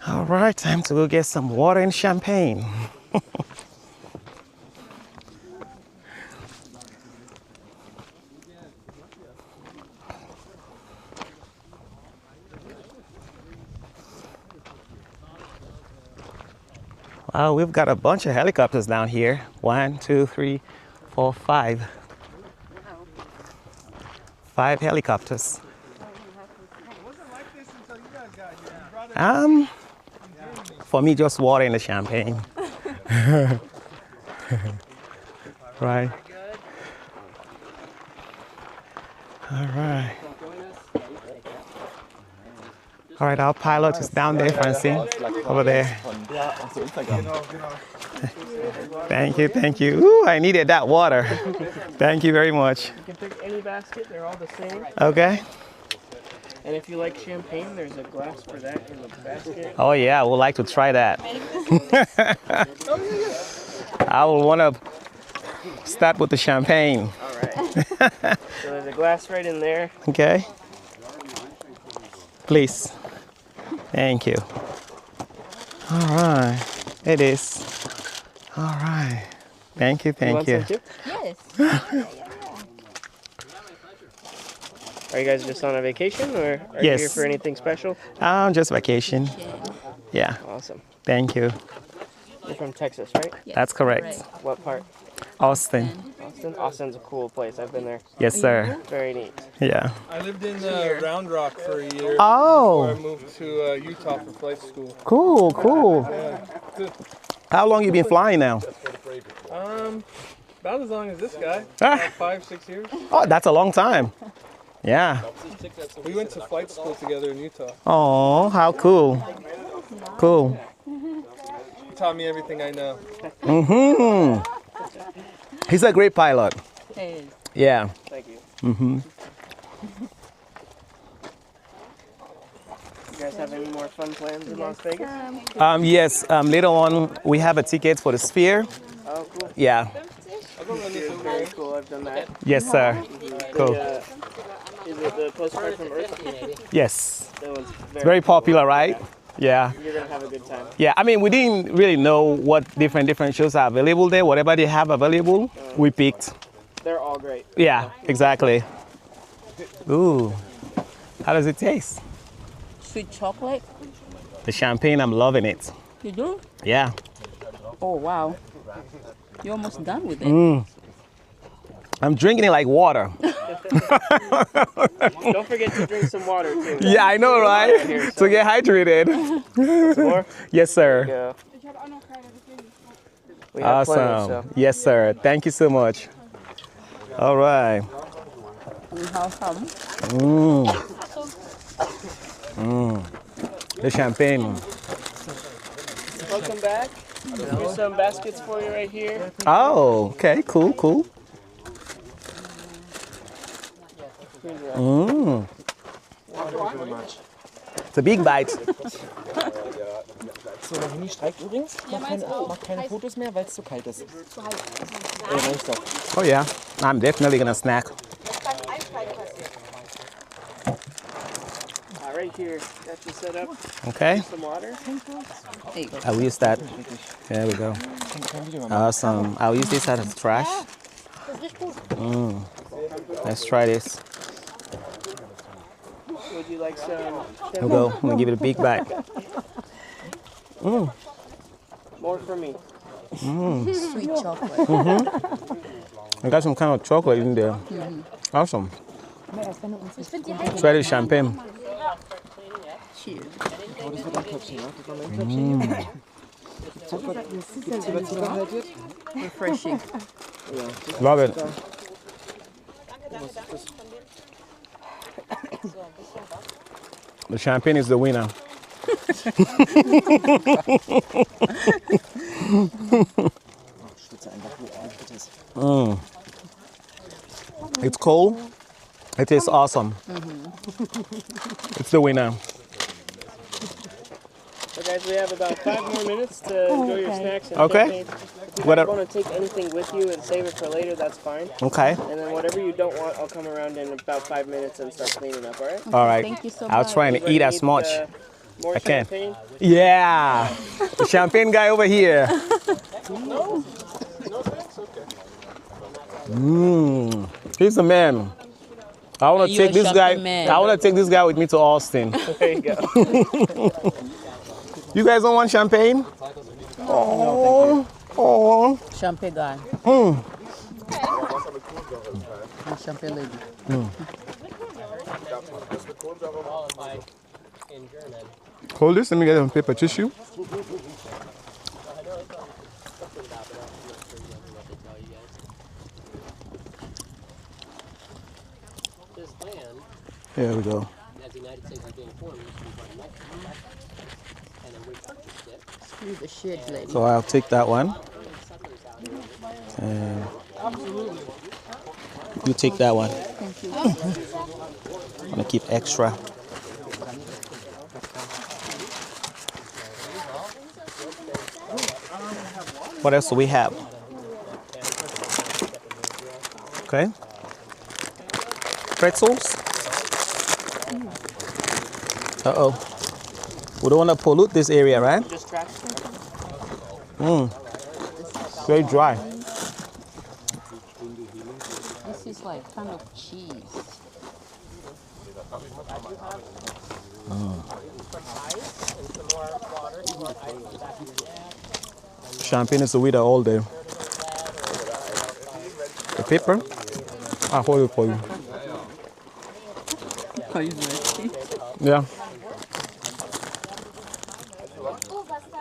All right, time to go get some water and champagne. Wow, we've got a bunch of helicopters down here. 1, 2, 3, 4, 5. 5 helicopters. For me, just water and the champagne. Right. All right. All right, our pilot is down there, Francine, over there. Thank you, thank you. Ooh, I needed that water. Thank you very much. You can pick any basket, they're all the same. Okay. And if you like champagne, there's a glass for that in the basket. Oh yeah, I would like to try that. I will want to start with the champagne. All right. So there's a glass right in there. Okay. Please. Thank you. All right. It is. All right. Thank you, thank you. Yes. Are you guys just on a vacation or are Yes. you here for anything special? Just vacation. Yeah. Awesome. Thank you. You're from Texas, right? Yes, That's correct. What part? Austin. Austin? Austin's a cool place. I've been there. Yes, sir. Very neat. Yeah. I lived in Round Rock for a year. Oh. Before I moved to Utah for flight school. Cool, cool. How long you been flying now? About as long as this guy. Ah. About 5, 6 years. Oh, that's a long time. Yeah. We went to flight school together in Utah. Oh, how cool. Cool. He taught me everything I know. Mm-hmm. He's a great pilot. Hey. Yeah. Thank you. Mm-hmm. You guys have any more fun plans in Las Vegas? Yes, later on we have a ticket for the Sphere. Oh, cool. Yeah. It's very cool. I've done that. Yes, sir. Cool. Is it the postcard from Earth? Yes. That one's Very popular, right? Yeah. You're gonna have a good time. Yeah, I mean, we didn't really know what different shows are available there. Whatever they have available, we picked. They're all great. Yeah, exactly. Ooh, how does it taste? Sweet chocolate. The champagne, I'm loving it. You do? Yeah. Oh, wow. You're almost done with it. I'm drinking it like water. Don't forget to drink some water too. Yeah, I know, right? To get hydrated. Some more? Yes, sir. Go. We have Awesome. plenty, so. Yes, sir. Thank you so much. All right. We have some. The champagne. Welcome back. Here's some baskets for you right here. Oh, okay. Cool, cool. It's a big bite. So, mein Handy streikt übrigens. Mach keine Fotos mehr, weil es zu kalt ist. Reicht doch. Oh, yeah. I'm definitely going to snack. Right here. Got you set up. Okay. Some water. I'll use that. There we go. Awesome. I'll use this as trash. Let's try this. Would you like some Here we go. I'm going to give it a big bite. more for me? Sweet chocolate. I got some kind of chocolate in there. Awesome. Try the champagne. Cheers. Oh, das wird ein Köpfchen, ja? Das war mein Köpfchen. Gibt's hier was zubehaltet? Refreshing. Love it. The champagne is the winner. It's cold. It is awesome. It's the winner. So guys, we have about 5 more minutes to enjoy your snacks and Okay. champagne. If you What don't a- want to take anything with you and save it for later, that's fine. Okay. And then whatever you don't want, I'll come around in about 5 minutes and start cleaning up, all right? All right. Thank you so I'll much. try and eat as much. More I can. champagne? Yeah. The champagne guy over here. No thanks. Okay. He's the man. I want to You're take a this guy. champagne man. I want to take this guy with me to Austin. There you go. You guys don't want champagne? Oh, oh. Champagne guy. And champagne lady. Hold this. Let me get some paper tissue. This land, There we go. as the United States was being formed, used to be part of Mexico. And then we purchased it. Screw the shit lady. So I'll take that one. And you take that one. Thank you. I'm gonna keep extra. What else do we have? Okay. Pretzels. Uh-oh. We don't want to pollute this area, right? Just trash. Very dry. This is like kind of cheese. Champagne is the winner all day. The paper? I'll hold it for you. Yeah.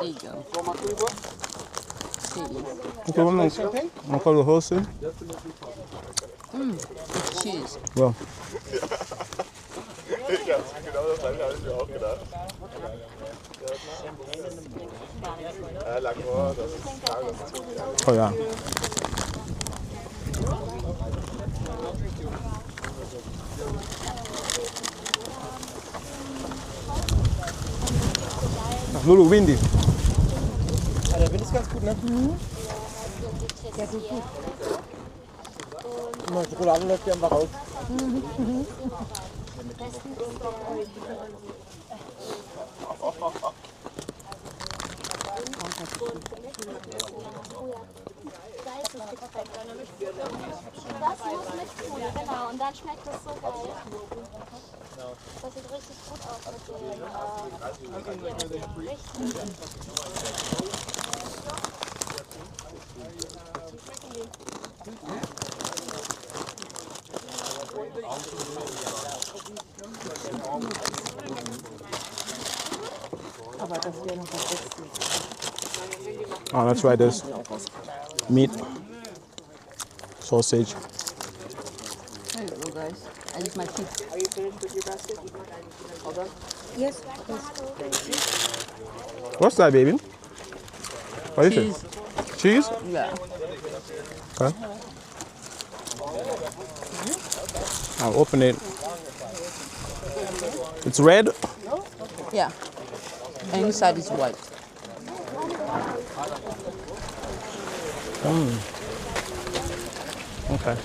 There you go. Okay, one more. I'll call the wholesale. It's cheese. Well. Oh yeah. A little windy. Ah, der Wind ist ganz gut, ne? Ja, so gut. Die Schokolade läuft hier einfach raus. Das muss mit Pule, genau. Und dann schmeckt es so geil. Das sieht richtig gut aus mit Aber das wäre noch was Besseres. Oh, let's try this. Meat. Sausage. There you go, guys. I use my teeth. Are you finished with your basket? All done? Yes. What's that, baby? What is it? Cheese? Yeah. Okay. I'll open it. It's red? Yeah. And inside is white. Okay.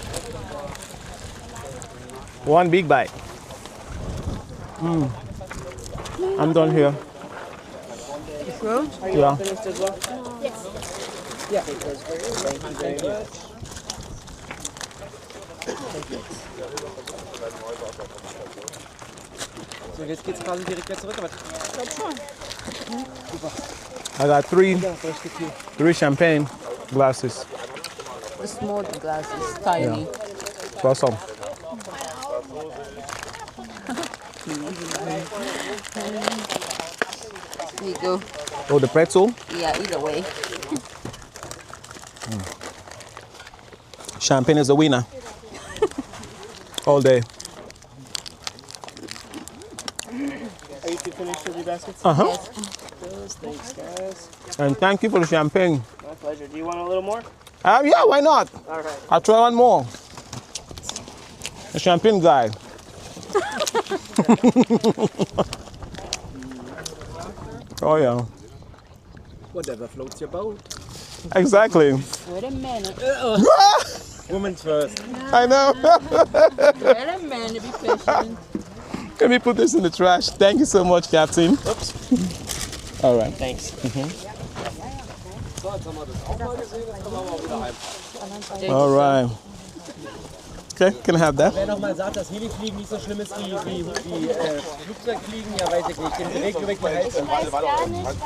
One big bite. I'm done here. Sure? Are you Yeah. all finished as well? Yes. Yeah. Thank you very much. So, jetzt geht's quasi direkt wieder zurück. Aber I got three ja, vielleicht geht's hier. champagne glasses. The small glasses, tiny. Awesome. There you go. Oh, the pretzel? Yeah, either way. Champagne is a winner. All day. Are you two finished with your baskets? Uh-huh. Yes. Yes. Thanks, guys. And thank you for the champagne. My pleasure. Do you want a little more? Yeah, why not? All right. I'll try one more. The champagne guy. Oh, yeah. Whatever floats your boat. Exactly. Wait a minute. Women's first. I know. Wait a minute. Be patient. Let me put this in the trash. Thank you so much, Captain. Ups. All right. Thanks. So, jetzt haben wir das auch mal gesehen, jetzt können wir mal wieder heim. All right. Okay, can I have that? Wer nochmal sagt, dass Helifliegen nicht so schlimm ist wie Flugzeugfliegen, ja weiß ich nicht. Den Weg über die Hälfte. Ich weiß gar nicht, was ihr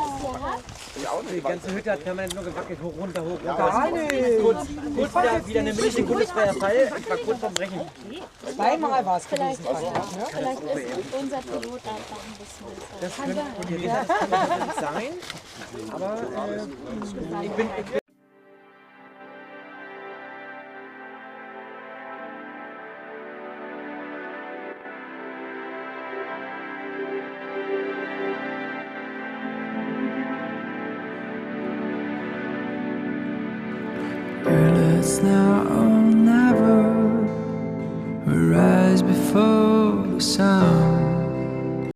habt. Die ganze Hütte hat permanent nur gewackelt, hoch, runter, hoch, runter. Kurz wieder eine Millisekunde freier Fall. Ich war kurz vorm Brechen. Zweimal war es Vielleicht gewesen. ist unser Pilot einfach ein bisschen besser. Das kann natürlich sein, aber ich bin It's now or never. We rise before the sun.